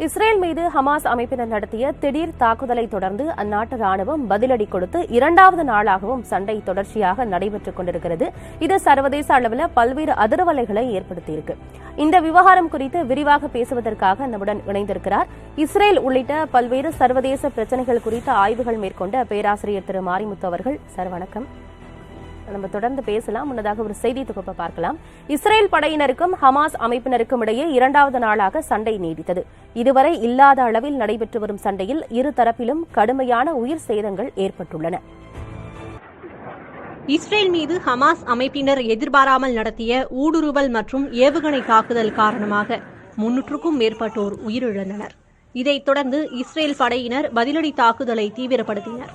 Israel மீது Hamas அமைப்பினர் நடத்திய திடீர் தாக்குதலை தொடர்ந்து அந்நாட்டு ராணுவம் பதிலடி கொடுத்து இரண்டாவது நாளாகவும் சண்டை தொடர்ச்சியாக நடைபெற்றுக் கொண்டிருக்கிறது. இது சர்வதேச அளவில் பல்வேறு அதிர்வலைகளை ஏற்படுத்தியிருக்கு. இந்த விவகாரம் குறித்து விரிவாக பேசுவதற்காக நம்முடன் இணைந்திருக்கிறார். இஸ்ரேல் உள்ளிட்ட பல்வேறு சர்வதேச பிரச்சினைகள் குறித்த ஆய்வுகள் மேற்கொண்ட பேராசிரியர் திரு மாரிமுத்து அவர்கள். சார் வணக்கம். நம்ம தொடர்ந்து பேசலாம். முன்னதாக ஒரு செய்தி தொகுப்பை பார்க்கலாம். இஸ்ரேல் படையினருக்கும் ஹமாஸ் அமைப்பினருக்கும் இடையே இரண்டாவது நாளாக சண்டை நீடித்தது. இதுவரை இல்லாத அளவில் நடைபெற்று வரும் சண்டையில் இரு தரப்பிலும் கடுமையான உயிர் சேதங்கள் ஏற்பட்டுள்ளன. இஸ்ரேல் மீது ஹமாஸ் அமைப்பினர் எதிர்பாராமல் நடத்திய ஊடுருவல் மற்றும் ஏவுகணை தாக்குதல் காரணமாக 300க்கும் மேற்பட்டோர் உயிரிழந்தனர். இதைத் தொடர்ந்து இஸ்ரேல் படையினர் பதிலடி தாக்குதலை தீவிரப்படுத்தினர்.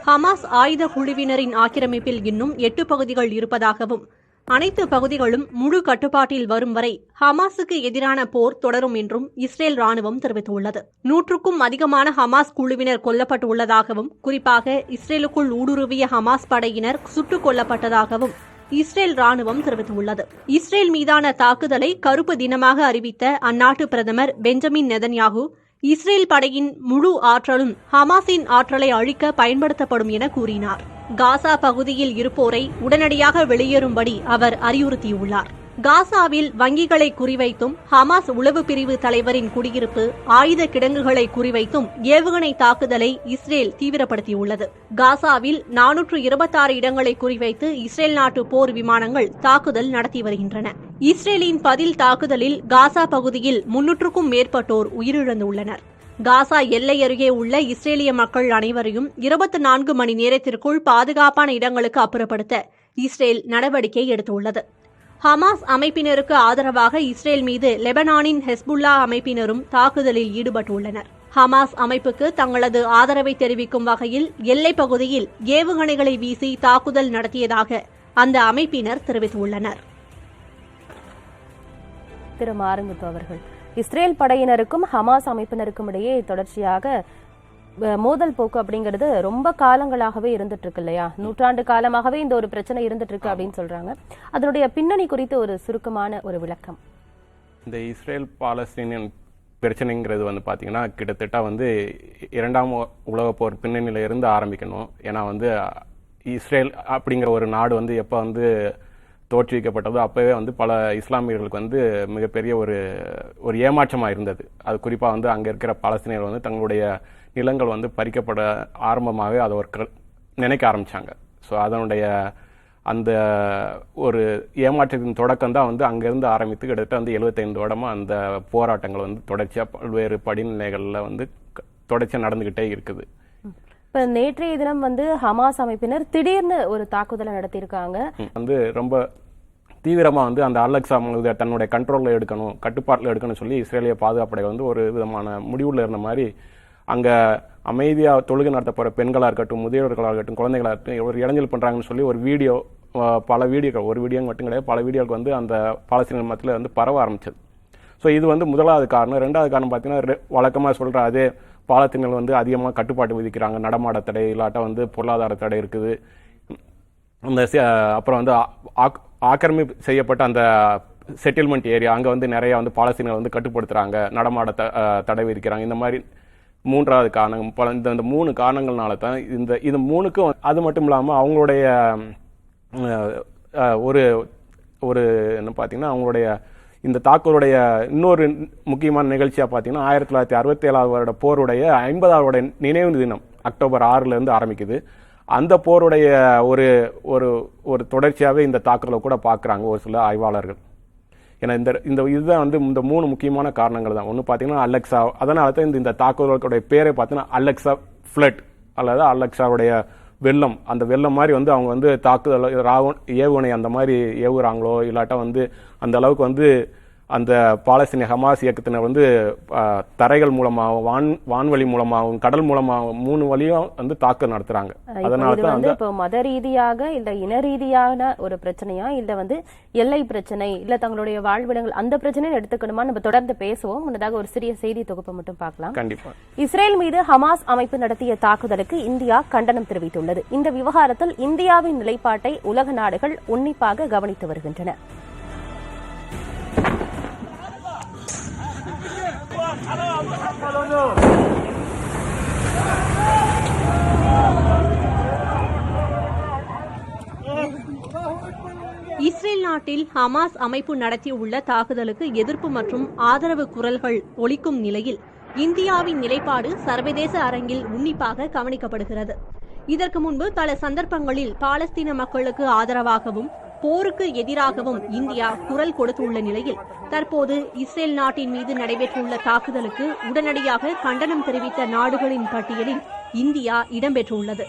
ஹமாஸ் ஆயுத குழுவினரின் ஆக்கிரமிப்பில் இன்னும் 8 பகுதிகள் இருப்பதாகவும் அனைத்து பகுதிகளும் முழு கட்டுப்பாட்டில் வரும் வரை ஹமாஸுக்கு எதிரான போர் தொடரும் என்றும் இஸ்ரேல் ராணுவம் தெரிவித்துள்ளது. 100க்கும் அதிகமான ஹமாஸ் குழுவினர் கொல்லப்பட்டுள்ளதாகவும், குறிப்பாக இஸ்ரேலுக்குள் ஊடுருவிய ஹமாஸ் படையினர் சுட்டுக் கொல்லப்பட்டதாகவும் இஸ்ரேல் ராணுவம் தெரிவித்துள்ளது. இஸ்ரேல் மீதான தாக்குதலை கருப்பு தினமாக அறிவித்த அந்நாட்டு பிரதமர் பெஞ்சமின் நெதன்யாகு, இஸ்ரேல் படையின் முழு ஆற்றலும் ஹமாஸின் ஆற்றலை அழிக்க பயன்படுத்தப்படும் என கூறினார். காசா பகுதியில் இருப்போரை உடனடியாக வெளியேறும்படி அவர் அறிவுறுத்தியுள்ளார். காசாவில் வங்கிகளை குறிவைத்தும் ஹமாஸ் உளவு பிரிவு தலைவரின் குடியிருப்பு, ஆயுத கிடங்குகளை குறிவைத்தும் ஏவுகணை தாக்குதலை இஸ்ரேல் தீவிரப்படுத்தியுள்ளது. காசாவில் 426 இடங்களை குறிவைத்து இஸ்ரேல் நாட்டு போர் விமானங்கள் தாக்குதல் நடத்தி வருகின்றன. இஸ்ரேலின் பதில் தாக்குதலில் காசா பகுதியில் 300க்கும் மேற்பட்டோர் உயிரிழந்துள்ளனர். காசா எல்லை அருகே உள்ள இஸ்ரேலிய மக்கள் அனைவரையும் 24 மணி நேரத்திற்குள் பாதுகாப்பான இடங்களுக்கு அப்புறப்படுத்த இஸ்ரேல் நடவடிக்கை எடுத்துள்ளது. ஹமாஸ் அமைப்பினருக்கு ஆதரவாக இஸ்ரேல் மீது லெபனானின் ஹெஸ்புல்லா அமைப்பினரும் தாக்குதலில் ஈடுபட்டுள்ளனர். ஹமாஸ் அமைப்புக்கு தங்களது ஆதரவை தெரிவிக்கும் வகையில் எல்லைப் பகுதியில் ஏவுகணைகளை வீசி தாக்குதல் நடத்தியதாக அந்த அமைப்பினர் தெரிவித்துள்ளனர். திரு மாரிமுத்து அவர்கள், இஸ்ரேல் படையினருக்கும் ஹமாஸ் அமைப்பினருக்கும் இடையே தொடர்ச்சியாக மோதல் போக்கு அப்படிங்கிறது ரொம்ப காலங்களாகவே இருந்துட்டு இருக்கு இல்லையா? நூற்றாண்டு காலமாகவே இந்த ஒரு பிரச்சனை இருந்துட்டு இருக்கு அப்படின்னு சொல்றாங்க. அதனுடைய பின்னணி குறித்து ஒரு சுருக்கமான ஒரு விளக்கம். இந்த இஸ்ரேல் பாலஸ்தீனியன் பிரச்சனைங்கிறது வந்து பார்த்தீங்கன்னா கிட்டத்தட்ட இரண்டாம் உலகப் போர் பின்னணியில இருந்து ஆரம்பிக்கணும். ஏன்னா இஸ்ரேல் அப்படிங்கிற ஒரு நாடு எப்போ தோற்றுவிக்கப்பட்டதோ அப்பவே பல இஸ்லாமியர்களுக்கு மிகப்பெரிய ஒரு ஏமாற்றமாக இருந்தது. அது குறிப்பாக அங்கே இருக்கிற பாலஸ்தீனியர்கள் தங்களுடைய நிலங்கள் பறிக்கப்பட ஆரம்பமாகவே அதை நினைக்க ஆரம்பித்தாங்க. ஸோ அதனுடைய அந்த ஒரு ஏமாற்றத்தின் தொடக்கம் தான் அங்கேருந்து ஆரம்பித்து கிட்டத்தட்ட 75 வருடமாக அந்த போராட்டங்கள் தொடர்ச்சியாக பல்வேறு படிநிலைகளில் தொடர்ச்சியாக நடந்துக்கிட்டே இருக்குது. இப்போ நேற்றைய தினம் ஹமாஸ் அமைப்பினர் திடீர்னு ஒரு தாக்குதலை நடத்தியிருக்காங்க. ரொம்ப தீவிரமாக அந்த அலெக்சா தன்னுடைய கண்ட்ரோலில் எடுக்கணும், கட்டுப்பாட்டில் எடுக்கணும்னு சொல்லி இஸ்ரேலிய பாதுகாப்படை ஒரு விதமான முடிவில் இருந்த மாதிரி அங்கே அமைதியாக தொழுகை நடத்த போகிற பெண்களாக இருக்கட்டும், முதியவர்களாக இருக்கட்டும், குழந்தைகளாக இருக்கட்டும் ஒரு இடைஞ்சல் பண்ணுறாங்கன்னு சொல்லி ஒரு வீடியோக்கள் ஒரு வீடியோ மட்டும் கிடையாது, பல வீடியோக்கள் அந்த பாலஸ்தீன மத்தியில் பரவ ஆரம்பிச்சது. ஸோ இது முதலாவது காரணம். ரெண்டாவது காரணம் பார்த்தீங்கன்னா வழக்கமாக சொல்கிற அதே பாலஸ்தீனர்கள் அதிகமாக கட்டுப்பாட்டு விதிக்கிறாங்க, நடமாட தடை இல்லாட்ட பொருளாதார தடை இருக்குது. அந்த அப்புறம் ஆக்கிரமிப்பு செய்யப்பட்ட அந்த செட்டில்மெண்ட் ஏரியா அங்கே நிறைய பாலஸ்தீனர்கள் கட்டுப்படுத்துகிறாங்க, நடமாட தடை விதிக்கிறாங்க. இந்த மாதிரி மூன்றாவது காரணம். இந்த 3 காரணங்கள்னால தான் இது 3க்கும் அது மட்டும் இல்லாமல் அவங்களுடைய ஒரு என்ன பார்த்தீங்கன்னா அவங்களுடைய இந்த தாக்குதலுடைய இன்னொரு முக்கியமான நிகழ்ச்சியாக பார்த்தீங்கன்னா 1967 வருட போருடைய 50வது நினைவு தினம் அக்டோபர் 6 ஆரம்பிக்குது. அந்த போருடைய ஒரு தொடர்ச்சியாகவே இந்த தாக்குதலை கூட பார்க்குறாங்க ஒரு சில ஆய்வாளர்கள். ஏன்னா இதுதான் இந்த 3 முக்கியமான காரணங்கள் தான். ஒன்று பார்த்தீங்கன்னா அலெக்சா, அதனால தான் இந்த தாக்குதலுடைய பேரை பார்த்தீங்கன்னா அலெக்சா ஃப்ளட் அல்லது அலெக்சாவுடைய வெள்ளம். அந்த வெள்ளம் மாதிரி அவங்க தாக்குதல் ஏவுகணை அந்த மாதிரி ஏவுகிறாங்களோ இல்லாட்டா அந்த அளவுக்கு அந்த பாலஸ்தீன ஹமாஸ் இயக்கத்தினர் தரைகள் மூலமாகவும் வான்வழி மூலமாகவும் கடல் மூலமாகவும் 3 வழியும் தாக்குதல் நடத்துறாங்க. அதனால இப்போ மத ரீதியாக இல்ல இன ரீதியான ஒரு பிரச்சனையா இல்ல எல்லை பிரச்சனை இல்ல தங்களுடைய வாழ்விடங்கள் அந்த பிரச்சனையை எடுத்துக்கணுமா? நம்ம தொடர்ந்து பேசுவோம். முன்னதாக ஒரு சிறிய செய்தி தொகுப்பு மட்டும் பார்க்கலாம். கண்டிப்பா. இஸ்ரேல் மீது ஹமாஸ் அமைப்பு நடத்திய தாக்குதலுக்கு இந்தியா கண்டனம் தெரிவித்துள்ளது. இந்த விவகாரத்தில் இந்தியாவின் நிலைப்பாட்டை உலக நாடுகள் உன்னிப்பாக கவனித்து வருகின்றன. இஸ்ரேல் நாட்டில் ஹமாஸ் அமைப்பு நடத்தியுள்ள தாக்குதலுக்கு எதிர்ப்பு மற்றும் ஆதரவு குரல்கள் ஒலிக்கும் நிலையில் இந்தியாவின் நிலைப்பாடு சர்வதேச அரங்கில் உன்னிப்பாக கவனிக்கப்படுகிறது. இதற்கு முன்பு பல சந்தர்ப்பங்களில் பாலஸ்தீன மக்களுக்கு ஆதரவாகவும் போருக்கு எதிராகவும் இந்தியா குரல் கொடுத்துள்ள நிலையில் தற்போது இஸ்ரேல் நாட்டின் மீது நடைபெற்றுள்ள தாக்குதலுக்கு உடனடியாக கண்டனம் தெரிவித்த நாடுகளின் பட்டியலில் இந்தியா இடம்பெற்றுள்ளது.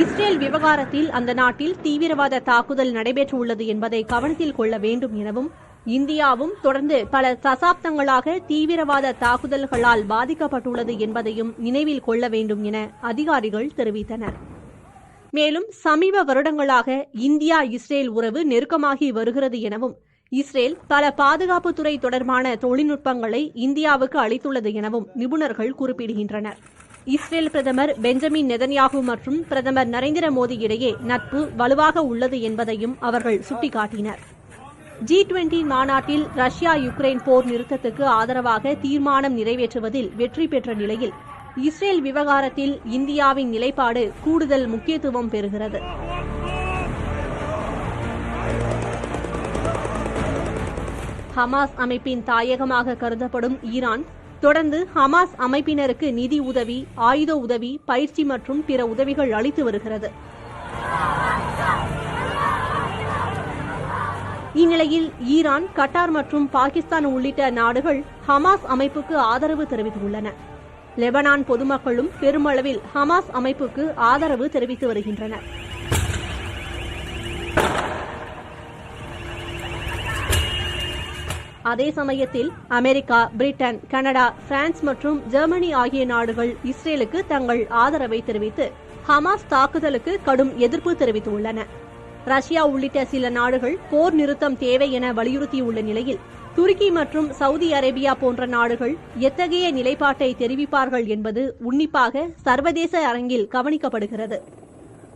இஸ்ரேல் விவகாரத்தில் அந்த நாட்டில் தீவிரவாத தாக்குதல் நடைபெற்றுள்ளது என்பதை கவனத்தில் கொள்ள வேண்டும் எனவும் இந்தியாவும் தொடர்ந்து பல தசாப்தங்களாக தீவிரவாத தாக்குதல்களால் பாதிக்கப்பட்டுள்ளது என்பதையும் நினைவில் கொள்ள வேண்டும் என அதிகாரிகள் தெரிவித்தனர். மேலும் சமீப வருடங்களாக இந்தியா இஸ்ரேல் உறவு நெருக்கமாகி வருகிறது எனவும் இஸ்ரேல் பல பாதுகாப்புத்துறை தொடர்பான தொழில்நுட்பங்களை இந்தியாவுக்கு அளித்துள்ளது எனவும் நிபுணர்கள் குறிப்பிடுகின்றனர். இஸ்ரேல் பிரதமர் பெஞ்சமின் நெதன்யாகு மற்றும் பிரதமர் நரேந்திர மோடி இடையே நட்பு வலுவாக உள்ளது என்பதையும் அவர்கள் சுட்டிக்காட்டினர். G20 மாநாட்டில் ரஷ்யா யுக்ரைன் போர் நிறுத்தத்துக்கு ஆதரவாக தீர்மானம் நிறைவேற்றுவதில் வெற்றி பெற்ற நிலையில் இஸ்ரேல் விவகாரத்தில் இந்தியாவின் நிலைப்பாடு கூடுதல் முக்கியத்துவம் பெறுகிறது. ஹமாஸ் அமைப்பின் தாயகமாக கருதப்படும் ஈரான் தொடர்ந்து ஹமாஸ் அமைப்பினருக்கு நிதி உதவி, ஆயுத உதவி, பயிற்சி மற்றும் பிற உதவிகள் அளித்து வருகிறது. இந்நிலையில் ஈரான், கட்டார் மற்றும் பாகிஸ்தான் உள்ளிட்ட நாடுகள் ஹமாஸ் அமைப்புக்கு ஆதரவு தெரிவித்துள்ளன. லெபனான் பொதுமக்களும் பெருமளவில் ஹமாஸ் அமைப்புக்கு ஆதரவு தெரிவித்து வருகின்றனர். அதே சமயத்தில் அமெரிக்கா, பிரிட்டன், கனடா, பிரான்ஸ் மற்றும் ஜெர்மனி ஆகிய நாடுகள் இஸ்ரேலுக்கு தங்கள் ஆதரவை தெரிவித்து ஹமாஸ் தாக்குதலுக்கு கடும் எதிர்ப்பு தெரிவித்துள்ளன. ரஷ்யா உள்ளிட்ட சில நாடுகள் போர் நிறுத்தம் தேவை என வலியுறுத்தியுள்ள நிலையில் துருக்கி மற்றும் சவுதி அரேபியா போன்ற நாடுகள் எத்தகைய நிலைப்பாட்டை தெரிவிப்பார்கள் என்பது உன்னிப்பாக சர்வதேச அரங்கில் கவனிக்கப்படுகிறது.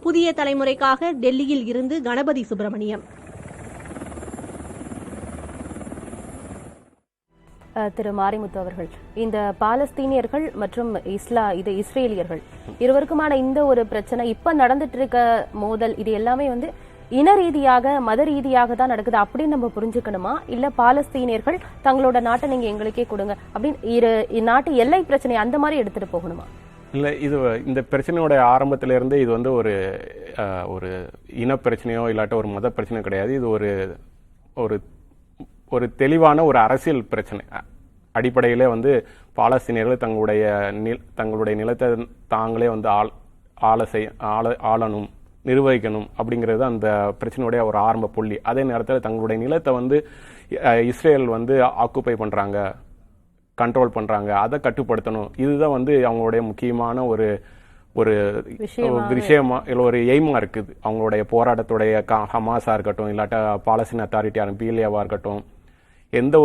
புதிய தலைமுறைக்காக டெல்லியில் இருந்து கணபதி சுப்பிரமணியம். திரு மாரிமுத்து அவர்கள், இந்த பாலஸ்தீனியர்கள் மற்றும் இஸ்ரேலியர்கள் இருவருக்குமான இந்த ஒரு பிரச்சனை இப்ப நடந்துட்டு இருக்க மோதல், இது எல்லாமே இன ரீதியாக மத ரீதியாக தான் நடக்குது அப்படின்னு நம்ம புரிஞ்சுக்கணுமா? இல்ல பாலஸ்தீனியர்கள் தங்களோட நாட்டை நீங்க எங்களுக்கே கொடுங்க அப்படின்னு நாட்டு எல்லை பிரச்சனை அந்த மாதிரி எடுத்துட்டு போகணுமா? இல்லை, இது இந்த பிரச்சனையோட ஆரம்பத்திலிருந்தே இது ஒரு இன பிரச்சனையோ இல்லாட்ட ஒரு மத பிரச்சனையோ கிடையாது. இது ஒரு ஒரு தெளிவான ஒரு அரசியல் பிரச்சனை. அடிப்படையிலே பாலஸ்தீனியர்கள் தங்களுடைய நிலத்தை தாங்களே ஆளணும், நிர்வகிக்கணும் அப்படிங்கிறது அந்த பிரச்சனையுடைய ஒரு ஆரம்ப புள்ளி. அதே நேரத்தில் தங்களுடைய நிலத்தை இஸ்ரேல் ஆக்குப்பை பண்றாங்க, கண்ட்ரோல் பண்றாங்க, அதை கட்டுப்படுத்தணும். இதுதான் அவங்களுடைய முக்கியமான ஒரு விஷயமா இல்லை ஒரு எய்மா இருக்குது. அவங்களுடைய போராட்டத்துடைய ஹமாஸா இருக்கட்டும், இல்லாட்டா பாலஸ்தீன் அத்தாரிட்டியான பிஎல்ஏவா இருக்கட்டும், எந்த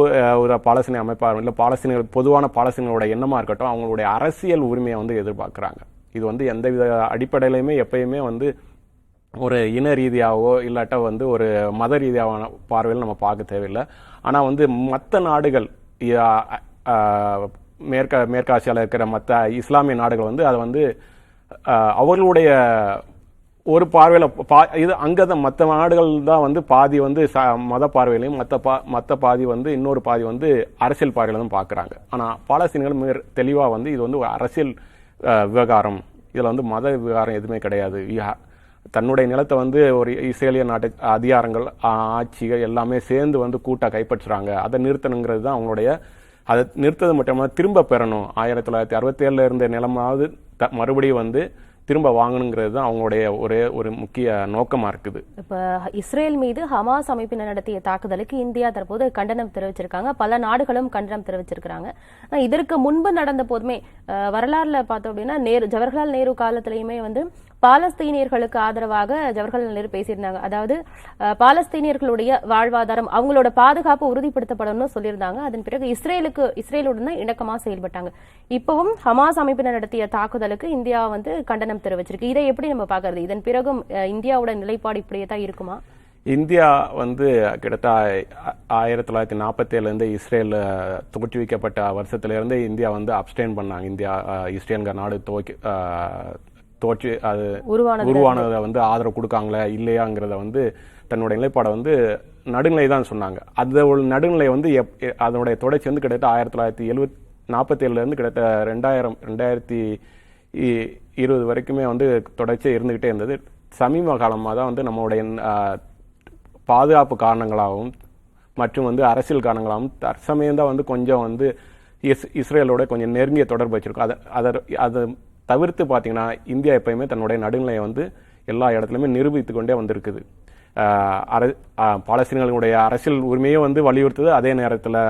ஒரு பாலஸ்தீன அமைப்பா இல்லை பாலஸ்தீனியர்கள் பொதுவான பாலஸ்தீனோட எண்ணமா இருக்கட்டும், அவங்களுடைய அரசியல் உரிமையை எதிர்பார்க்கிறாங்க. இது எந்தவித அடிப்படையிலுமே எப்பயுமே ஒரு இன ரீதியாகவோ இல்லாட்டா ஒரு மத ரீதியான பார்வையில் நம்ம பார்க்க தேவையில்லை. ஆனா மற்ற நாடுகள் மேற்காசியால இருக்கிற மற்ற இஸ்லாமிய நாடுகள் அதை அவர்களுடைய ஒரு பார்வையில இது அங்கதான் மற்ற நாடுகள் தான் பாதி மத பார்வையிலையும் மற்ற பாதி இன்னொரு பாதி அரசியல் பார்வையில தான் பாக்குறாங்க. ஆனா பாலஸ்தீனியர்கள் தெளிவா இது ஒரு அரசியல் விவகாரம், இதுல மத விவகாரம் எதுவுமே கிடையாது. தன்னுடைய நிலத்தை ஒரு இஸ்ரேலிய நாட்டு அதிகாரங்கள், ஆட்சிகள் எல்லாமே சேர்ந்து கூட்டா கைப்பற்றுறாங்க. அதை நிறுத்தணுங்கிறது தான் அவங்களுடைய. அதை நிறுத்தது மட்டும் திரும்ப பெறணும். 1967 இருந்த நிலமாவது மறுபடியும் திரும்ப வாங்கணுங்கிறது தான் அவங்களுடைய ஒரு முக்கிய நோக்கமா இருக்குது. இப்ப இஸ்ரேல் மீது ஹமாஸ் அமைப்பினர் நடத்திய தாக்குதலுக்கு இந்தியா தற்போது கண்டனம் தெரிவிச்சிருக்காங்க. பல நாடுகளும் கண்டனம் தெரிவிச்சிருக்காங்க. இதற்கு முன்பு நடந்த போதுமே வரலாறுல பார்த்தோம் அப்படின்னா ஜவஹர்லால் நேரு காலத்திலயுமே பாலஸ்தீனியர்களுக்கு ஆதரவாக ஜவஹர்லால் நேரு பேசியிருந்தாங்க. அதாவது பாலஸ்தீனியர்களுடைய வாழ்வாதாரம், அவங்களோட பாதுகாப்பு உறுதிப்படுத்தப்படும் சொல்லியிருந்தாங்க. அதன் பிறகு இஸ்ரேலுடன் தான் இணக்கமா செயல்பட்டாங்க. இப்பவும் ஹமாஸ் அமைப்பினர் நடத்திய தாக்குதலுக்கு இந்தியா கண்டனம் தெரிவிச்சிருக்கு. இதை எப்படி நம்ம பாக்குறது? இதன் பிறகும் இந்தியாவோட நிலைப்பாடு இப்படியே தான் இருக்குமா? இந்தியா வந்து கிட்டத்தட்ட 1947 இஸ்ரேல் தோற்றுவிக்கப்பட்ட வருஷத்திலிருந்து இந்தியா வந்து அப்ஸ்டெயின் பண்ணாங்க. இஸ்ரேல்ங்கிற நாடு தோற்று அது உருவானதை வந்து ஆதரவு கொடுக்காங்களே இல்லையாங்கிறத வந்து தன்னுடைய நிலைப்பாடை வந்து நடுநிலை தான் சொன்னாங்க. அது ஒரு நடுநிலை வந்து அதனுடைய தொடர்ச்சி வந்து கிட்டத்தட்ட 1947 கிட்டத்தட்ட 2020 வரைக்குமே வந்து தொடர்ச்சியாக இருந்துகிட்டே இருந்தது. சமீப காலமாக தான் வந்து நம்மளுடைய பாதுகாப்பு காரணங்களாகவும் மற்றும் வந்து அரசியல் காரணங்களாகவும் தற்சமயம் தான் வந்து கொஞ்சம் வந்து இஸ்ரேலோட கொஞ்சம் நெருங்கிய தொடர்பு வச்சிருக்கோம். அதை தவிர்த்து பார்த்தீங்கன்னா இந்தியா எப்பயுமே தன்னுடைய நடுநிலையை வந்து எல்லா இடத்துலையுமே நிரூபித்து கொண்டே வந்திருக்குது. பாலஸ்தீனர்களுடைய அரசியல் உரிமையை வந்து வலியுறுத்துது. அதே நேரத்தில்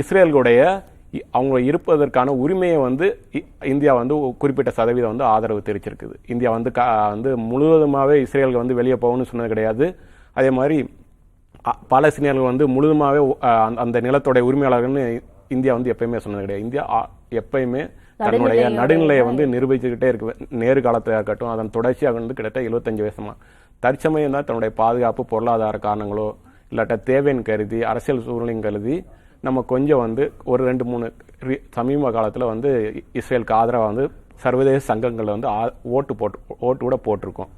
இஸ்ரேலுடைய அவங்க இருப்பதற்கான உரிமையை வந்து இந்தியா வந்து குறிப்பிட்ட சதவீதம் வந்து ஆதரவு தெரிவிச்சிருக்குது. இந்தியா வந்து முழுவதுமாகவே இஸ்ரேலுக்கு வந்து வெளியே போகணும்னு சொன்னது கிடையாது. அதே மாதிரி பாலஸ்தீனியர்கள் வந்து முழுவதுமாகவே அந்த நிலத்தோடைய உரிமையாளர்கள்னு இந்தியா வந்து எப்பயுமே சொன்னது கிடையாது. இந்தியா எப்பயுமே தன்னுடைய நடுநிலையை வந்து நிரூபிச்சுக்கிட்டே இருக்கு. நேரு காலத்தில் இருக்கட்டும், அதன் தொடர்ச்சியாக வந்து கிட்டத்தட்ட 75 வருஷமா தற்சமயம் தான் தன்னுடைய பாதுகாப்பு பொருளாதார காரணங்களோ இல்லாட்ட தேவைன்னு கருதி அரசியல் சூழ்நிலையும் கருதி நம்ம கொஞ்சம் வந்து ஒரு 2-3 சமீப காலத்தில் வந்து இஸ்ரேலுக்கு ஆதரவாக வந்து சர்வதேச சங்கங்கள் வந்து ஓட்டு கூட போட்டிருக்கோம்.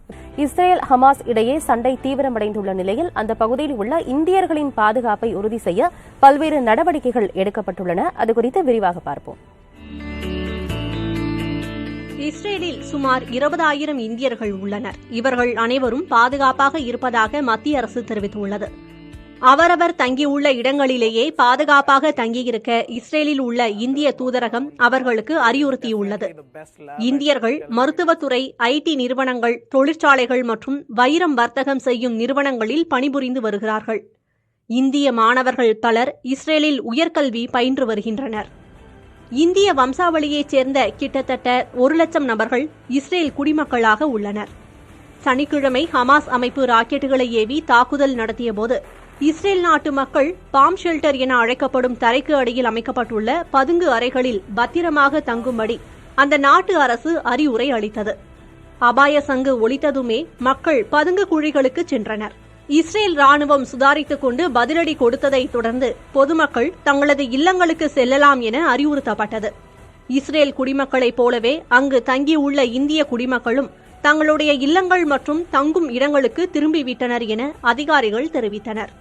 இஸ்ரேல் ஹமாஸ் இடையே சண்டை தீவிரமடைந்துள்ள நிலையில் அந்த பகுதியில் உள்ள இந்தியர்களின் பாதுகாப்பை உறுதி செய்ய பல்வேறு நடவடிக்கைகள் எடுக்கப்பட்டுள்ளன. அது குறித்து விரிவாக பார்ப்போம். இஸ்ரேலில் சுமார் 20,000 இந்தியர்கள் உள்ளனர். இவர்கள் அனைவரும் பாதுகாப்பாக இருப்பதாக மத்திய அரசு தெரிவித்துள்ளது. அவரவர் தங்கியுள்ள இடங்களிலேயே பாதுகாப்பாக தங்கியிருக்க இஸ்ரேலில் உள்ள இந்திய தூதரகம் அவர்களுக்கு அறிவுறுத்தியுள்ளது. இந்தியர்கள் மருத்துவத்துறை, IT நிறுவனங்கள், தொழிற்சாலைகள் மற்றும் வைரம் வர்த்தகம் செய்யும் நிறுவனங்களில் பணிபுரிந்து வருகிறார்கள். இந்திய மாணவர்கள் பலர் இஸ்ரேலில் உயர்கல்வி பயின்று வருகின்றனர். இந்திய வம்சாவளியைச் சேர்ந்த கிட்டத்தட்ட 1,00,000 நபர்கள் இஸ்ரேல் குடிமக்களாக உள்ளனர். சனிக்கிழமை ஹமாஸ் அமைப்பு ராக்கெட்டுகளை ஏவி தாக்குதல் நடத்தியபோது இஸ்ரேல் நாட்டு மக்கள் பாம் ஷெல்டர் என அழைக்கப்படும் தரைக்கு அடியில் அமைக்கப்பட்டுள்ள பதுங்கு அறைகளில் பத்திரமாக தங்கும்படி அந்த நாட்டு அரசு அறிவுரை அளித்தது. அபாய சங்கு ஒலித்ததுமே மக்கள் பதுங்கு குழிகளுக்கு சென்றனர். இஸ்ரேல் ராணுவம் சுதாரித்துக் கொண்டு பதிலடி கொடுத்ததை தொடர்ந்து பொதுமக்கள் தங்களது இல்லங்களுக்கு செல்லலாம் என அறிவுறுத்தப்பட்டது. இஸ்ரேல் குடிமக்களைப் போலவே அங்கு தங்கியுள்ள இந்திய குடிமக்களும் தங்களுடைய இல்லங்கள் மற்றும் தங்கும் இடங்களுக்கு திரும்பிவிட்டனர் என அதிகாரிகள் தெரிவித்தனர்.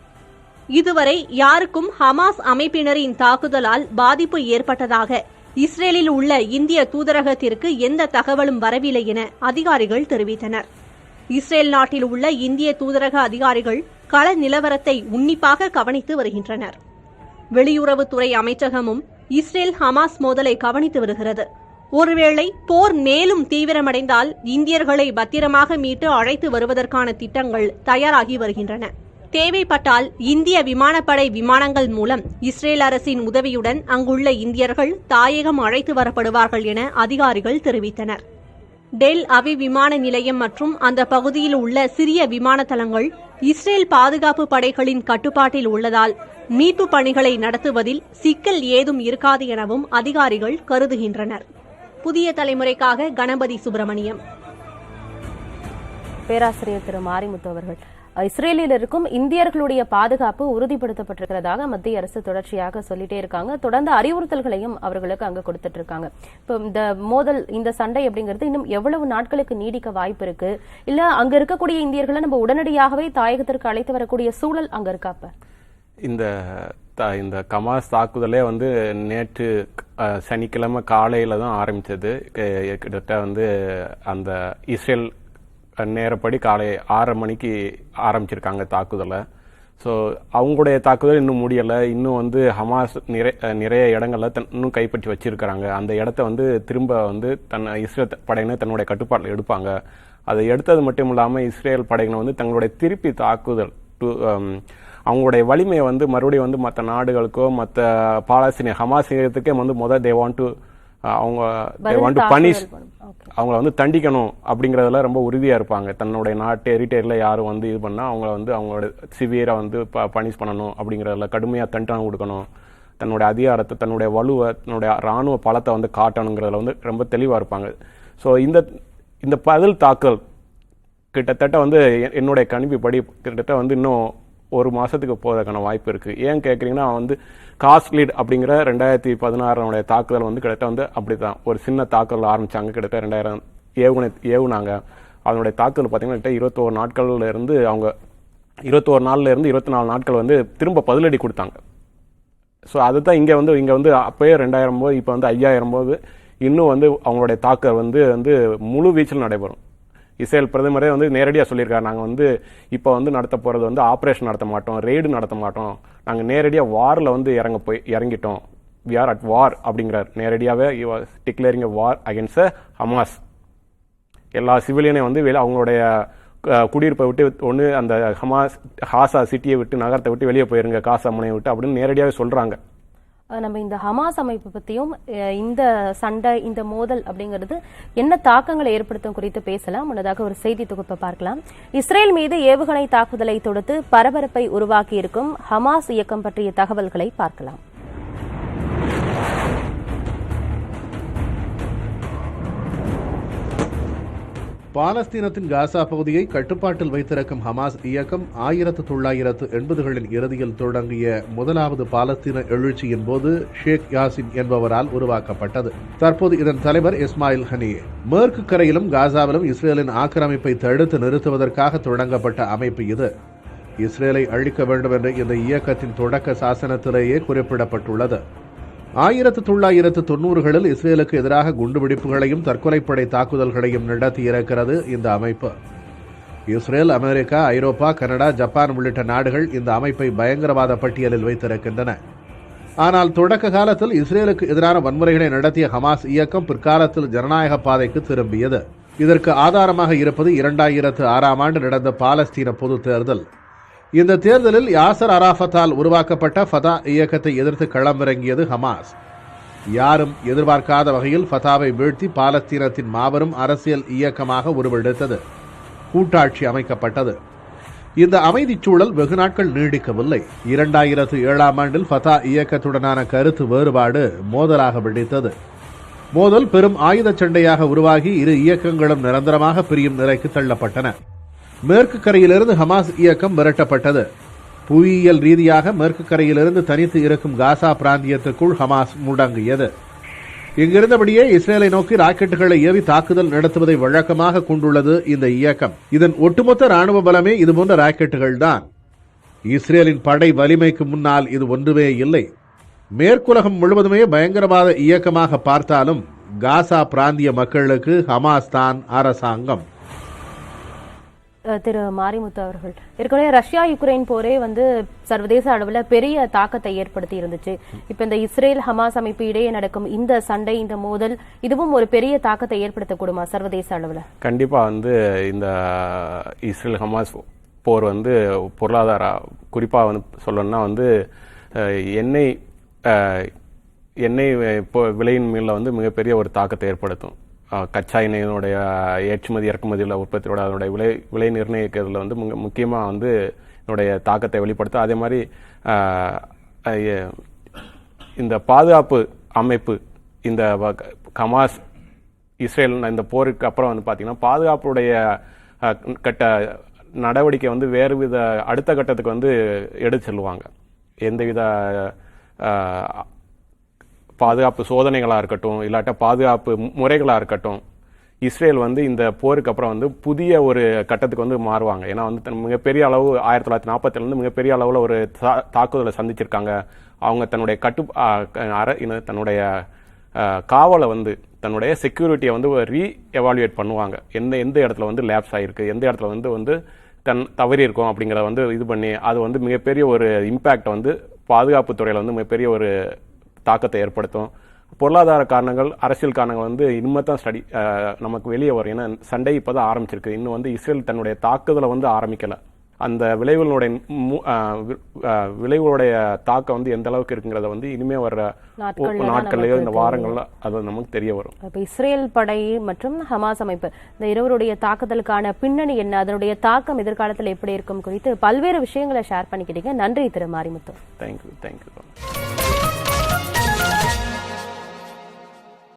இதுவரை யாருக்கும் ஹமாஸ் அமைப்பினரின் தாக்குதலால் பாதிப்பு ஏற்பட்டதாக இஸ்ரேலில் உள்ள இந்திய தூதரகத்திற்கு எந்த தகவலும் வரவில்லை என அதிகாரிகள் தெரிவித்தனர். இஸ்ரேல் நாட்டில் உள்ள இந்திய தூதரக அதிகாரிகள் கள நிலவரத்தை உன்னிப்பாக கவனித்து வருகின்றனர். வெளியுறவுத்துறை அமைச்சகமும் இஸ்ரேல் ஹமாஸ் மோதலை கவனித்து வருகிறது. ஒருவேளை போர் மேலும் தீவிரமடைந்தால் இந்தியர்களை பத்திரமாக மீட்டு அழைத்து வருவதற்கான திட்டங்கள் தயாராகி வருகின்றன. தேவைப்பட்டால் இந்திய விமானப்படை விமானங்கள் மூலம் இஸ்ரேல் அரசின் உதவியுடன் அங்குள்ள இந்தியர்கள் தாயகம் அழைத்து வரப்படுவார்கள் என அதிகாரிகள் தெரிவித்தனர். டெல் அவிவ் விமான நிலையம் மற்றும் அந்த பகுதியில் உள்ள சிறிய விமான தளங்கள் இஸ்ரேல் பாதுகாப்பு படைகளின் கட்டுப்பாட்டில் உள்ளதால் மீட்பு பணிகளை நடத்துவதில் சிக்கல் ஏதும் இருக்காது எனவும் அதிகாரிகள் கருதுகின்றனர். புதிய தலைமுறைக்காக கணபதி சுப்பிரமணியம். பேராசிரியர் திரு மாரிமுத்து அவர்கள், இஸ்ரேலில் இருக்கும் இந்தியர்களுடைய பாதுகாப்பு உறுதிப்படுத்தப்பட்டிருக்கிறதாக மத்திய அரசு தொடர்ச்சியாக சொல்லிட்டே இருக்காங்க. தொடர்ந்து அறிவுறுத்தல்களையும் அவர்களுக்கு அங்க கொடுத்துட்டு இருக்காங்க. இப்போ இந்த மோதல், இந்த சண்டை அப்படிங்கிறது இன்னும் எவ்வளவு நாட்களுக்கு நீடிக்க வாய்ப்பு இருக்கு? இல்ல அங்க இருக்கக்கூடிய இந்தியர்களை நம்ம உடனடியாகவே தாயகத்திற்கு அழைத்து வரக்கூடிய சூழல் அங்க இருக்காப்ப? இந்த ஹமாஸ் தாக்குதலே வந்து நேற்று சனிக்கிழமை காலையில தான் ஆரம்பிச்சது. கிட்டத்தட்ட வந்து அந்த இஸ்ரேல் நேரப்படி காலை 6:30 மணிக்கு ஆரம்பிச்சிருக்காங்க தாக்குதலை. ஸோ அவங்களுடைய தாக்குதல் இன்னும் முடியலை. இன்னும் வந்து ஹமாஸ் நிறைய இடங்கள்ல இன்னும் கைப்பற்றி வச்சிருக்கிறாங்க. அந்த இடத்த வந்து திரும்ப வந்து இஸ்ரேல் படையினர் தன்னுடைய கட்டுப்பாட்டில் எடுப்பாங்க. அதை எடுத்தது மட்டும் இல்லாமல் இஸ்ரேல் படையினர் வந்து தங்களுடைய திருப்பி தாக்குதல் அவங்களுடைய வலிமையை வந்து மறுபடியும் வந்து மற்ற நாடுகளுக்கோ மற்ற பாலஸ்தீனிய ஹமாஸுக்கே வந்து தே வாண்ட் டு பனிஷ், அவங்கள வந்து தண்டிக்கணும் அப்படிங்கறதுல ரொம்ப உறுதியா இருப்பாங்க. தன்னுடைய நாட்டு டெரிட்டரியில யாரும் வந்து இது பண்ணா அவங்கள வந்து அவங்களோட சிவியரா வந்து பனிஷ் பண்ணணும் அப்படிங்கறதுல கடுமையா தண்டனை கொடுக்கணும். தன்னுடைய அதிகாரத்தை, தன்னுடைய வலுவை, தன்னுடைய ராணுவ பலத்தை வந்து காட்டணுங்கிறதுல வந்து ரொம்ப தெளிவா இருப்பாங்க. ஸோ இந்த பதில் தாக்கல் கிட்டத்தட்ட வந்து என்னுடைய கணிப்புப்படி கிட்டத்தட்ட வந்து இன்னும் ஒரு மாதத்துக்கு போவதற்கான வாய்ப்பு இருக்குது. ஏன் கேட்குறீங்கன்னா வந்து காஸ்ட்லீட் அப்படிங்கிற 2016 தாக்குதல் வந்து கிட்டத்தட்ட வந்து அப்படி தான் ஒரு சின்ன தாக்குதல் ஆரம்பித்தாங்க. கிட்டத்தட்ட 2000 ஏவுனாங்க. அதனுடைய தாக்குதல் பார்த்தீங்கன்னா 21 நாட்கள்ல இருந்து அவங்க 21 நாள்ல இருந்து 24 நாட்கள் வந்து திரும்ப பதிலடி கொடுத்தாங்க. ஸோ அதுதான் இங்கே வந்து அப்போயே 2000 போது இப்போ வந்து 5000 போது இன்னும் வந்து அவங்களுடைய தாக்குதல் வந்து முழு வீச்சில் நடைபெறும். இஸ்ரேல் பிரதமரே வந்து நேரடியாக சொல்லியிருக்காரு, நாங்கள் வந்து இப்போ வந்து நடத்த போகிறது வந்து ஆப்ரேஷன் நடத்த மாட்டோம், ரெய்டு நடத்த மாட்டோம், நாங்கள் நேரடியாக வாரில் வந்து இறங்கிட்டோம், வி ஆர் அட் வார் அப்படிங்கிறார். நேரடியாகவே டிக்ளேரிங் வார் அகேன்ஸ்ட் ஹமாஸ். எல்லா சிவிலியனையும் வந்து அவங்களுடைய குடியிருப்பை விட்டு ஒன்று அந்த ஹாசா சிட்டியை விட்டு நகரத்தை விட்டு வெளியே போயிருங்க, காசா முனையை விட்டு அப்படின்னு நேரடியாகவே சொல்கிறாங்க. நம்ம இந்த ஹமாஸ் அமைப்பு பற்றியும் இந்த சண்டை இந்த மோதல் அப்படிங்கிறது என்ன தாக்கங்களை ஏற்படுத்தும் குறித்து பேசலாம். முன்னதாக ஒரு செய்தி தொகுப்பை பார்க்கலாம். இஸ்ரேல் மீது ஏவுகணை தாக்குதலை தொடுத்து பரபரப்பை உருவாக்கி இருக்கும் ஹமாஸ் இயக்கம் பற்றிய தகவல்களை பார்க்கலாம். பாலஸ்தீனத்தின் காசா பகுதியை கட்டுப்பாட்டில் வைத்திருக்கும் ஹமாஸ் இயக்கம் 1980களின் இறுதியில் தொடங்கிய முதலாவது பாலஸ்தீன எழுச்சியின் போது ஷேக் யாசின் என்பவரால் உருவாக்கப்பட்டது. தற்போது இதன் தலைவர் இஸ்மாயில் ஹனியே. மேற்கு கரையிலும் காசாவிலும் இஸ்ரேலின் ஆக்கிரமிப்பை தடுத்து நிறுத்துவதற்காக தொடங்கப்பட்ட அமைப்பு இது. இஸ்ரேலை அழிக்க வேண்டும் என்ற இந்த இயக்கத்தின் தொடக்க சாசனத்திலேயே குறிப்பிடப்பட்டுள்ளது. 1990களில் இஸ்ரேலுக்கு எதிராக குண்டுவெடிப்புகளையும் தற்கொலைப்படை தாக்குதல்களையும் நடத்தியிருக்கிறது இந்த அமைப்பு. இஸ்ரேல், அமெரிக்கா, ஐரோப்பா, கனடா, ஜப்பான் உள்ளிட்ட நாடுகள் இந்த அமைப்பை பயங்கரவாத பட்டியலில் வைத்திருக்கின்றன. ஆனால் தொடக்க காலத்தில் இஸ்ரேலுக்கு எதிரான வன்முறைகளை நடத்திய ஹமாஸ் இயக்கம் பிற்காலத்தில் ஜனநாயக பாதைக்கு திரும்பியது. இதற்கு ஆதாரமாக இருப்பது 2006ஆம் ஆண்டு நடந்த பாலஸ்தீன பொது தேர்தல். இந்த தேர்தலில் யாசர் அராஃபத்தால் உருவாக்கப்பட்ட ஃபதா இயக்கத்தை எதிர்த்து களமிறங்கியது ஹமாஸ். யாரும் எதிர்பார்க்காத வகையில் ஃபதாவை வீழ்த்தி பாலஸ்தீனத்தின் மாபெரும் அரசியல் இயக்கமாக உருவெடுத்தது. கூட்டாட்சி அமைக்கப்பட்டது. இந்த அமைதிச் சூழல் வெகு நாட்கள் நீடிக்கவில்லை. 2007ஆம் ஆண்டில் ஃபதா இயக்கத்துடனான கருத்து வேறுபாடு மோதலாக வெடித்தது. மோதல் பெரும் ஆயுத சண்டையாக உருவாகி இரு இயக்கங்களும் நிரந்தரமாக பிரியும் நிலைக்கு தள்ளப்பட்டன. மேற்கு கரையிலிருந்து ஹமாஸ் இயக்கம் விரட்டப்பட்டது. புவியியல் ரீதியாக மேற்கு கரையிலிருந்து தனித்து இருக்கும் காசா பிராந்தியத்திற்குள் ஹமாஸ் முடங்கியது. இங்கிருந்தபடியே இஸ்ரேலை நோக்கி ராக்கெட்டுகளை ஏவி தாக்குதல் நடத்துவதை வழக்கமாக கொண்டுள்ளது இந்த இயக்கம். இதன் ஒட்டுமொத்த ராணுவ பலமே இதுபோன்ற ராக்கெட்டுகள் தான். இஸ்ரேலின் படை வலிமைக்கு முன்னால் இது ஒன்றுமே இல்லை. மேற்குலகம் முழுவதுமே பயங்கரவாத இயக்கமாக பார்த்தாலும் காசா பிராந்திய மக்களுக்கு ஹமாஸ் தான் அரசாங்கம். திரு மாரிமுத்து அவர்கள், ஏற்கனவே ரஷ்யா யுக்ரைன் போரே வந்து சர்வதேச அளவில் பெரிய தாக்கத்தை ஏற்படுத்தி இருந்துச்சு. இப்ப இந்த இஸ்ரேல் ஹமாஸ் அமைப்பு இடையே நடக்கும் இந்த சண்டை, இந்த மோதல், இதுவும் ஒரு பெரிய தாக்கத்தை ஏற்படுத்தக்கூடுமா சர்வதேச அளவில்? கண்டிப்பா வந்து இந்த இஸ்ரேல் ஹமாஸ் போர் வந்து பொருளாதார குறிப்பா வந்து சொல்லணும்னா வந்து எண்ணெய் விலையின் மேல வந்து மிகப்பெரிய ஒரு தாக்கத்தை ஏற்படுத்தும். கச்சா எண்ணெயினுடைய ஏற்றுமதி இறக்குமதியில் உற்பத்தியோட அதனுடைய விலை நிர்ணயிக்கிறதுல வந்து முக்கியமாக வந்து என்னுடைய தாக்கத்தை வெளிப்படுத்தும். அதே மாதிரி இந்த பாதுகாப்பு அமைப்பு, இந்த ஹமாஸ் இஸ்ரேல் இந்த போருக்கு அப்புறம் வந்து பார்த்தீங்கன்னா பாதுகாப்புடைய நடவடிக்கை வந்து வேறு வித அடுத்த கட்டத்துக்கு வந்து எடுத்து செல்லுவாங்க. எந்தவித பாதுகாப்பு சோதனைகளாக இருக்கட்டும், இல்லாட்ட பாதுகாப்பு முறைகளாக இருக்கட்டும், இஸ்ரேல் வந்து இந்த போருக்கு அப்புறம் வந்து புதிய ஒரு கட்டத்துக்கு வந்து மாறுவாங்க. ஏன்னா வந்து மிகப்பெரிய அளவு 1947 மிகப்பெரிய அளவில் ஒரு தாக்குதலை சந்திச்சிருக்காங்க. அவங்க தன்னுடைய தன்னுடைய காவலை வந்து தன்னுடைய செக்யூரிட்டியை வந்து எவாலுவேட் பண்ணுவாங்க. எந்த இடத்துல வந்து லேப்ஸ் ஆகிருக்கு, எந்த இடத்துல வந்து தவறி இருக்கும் அப்படிங்கிறத வந்து இது பண்ணி அது வந்து மிகப்பெரிய ஒரு இம்பேக்ட் வந்து பாதுகாப்பு துறையில் வந்து மிகப்பெரிய ஒரு தாக்கத்தை ஏற்படுத்தும். பொருளாதார காரணங்கள், அரசியல் காரணங்கள் வந்து இனிமேல் தான் நமக்கு வெளியே வரும். ஏன்னா சண்டை இப்போ தான் ஆரம்பிச்சிருக்கு. இன்னும் வந்து இஸ்ரேல் தன்னுடைய தாக்குதலை வந்து ஆரம்பிக்கலை. அந்த விளைவுகளுடைய தாக்கம் வந்து எந்த அளவுக்கு இருக்குங்கிறத வந்து இனிமே வர்ற நாட்கள்லயோ இந்த வாரங்கள்ல அது நமக்கு தெரிய வரும். இப்ப இஸ்ரேல் படை மற்றும் ஹமாஸ் அமைப்பு இந்த இருவருடைய தாக்குதலுக்கான பின்னணி என்ன, அதனுடைய தாக்கம் எதிர்காலத்தில் எப்படி இருக்கும் குறித்து பல்வேறு விஷயங்களை ஷேர் பண்ணிக்கிட்டீங்க. நன்றி திரு மாரிமுத்து. தேங்க்யூ.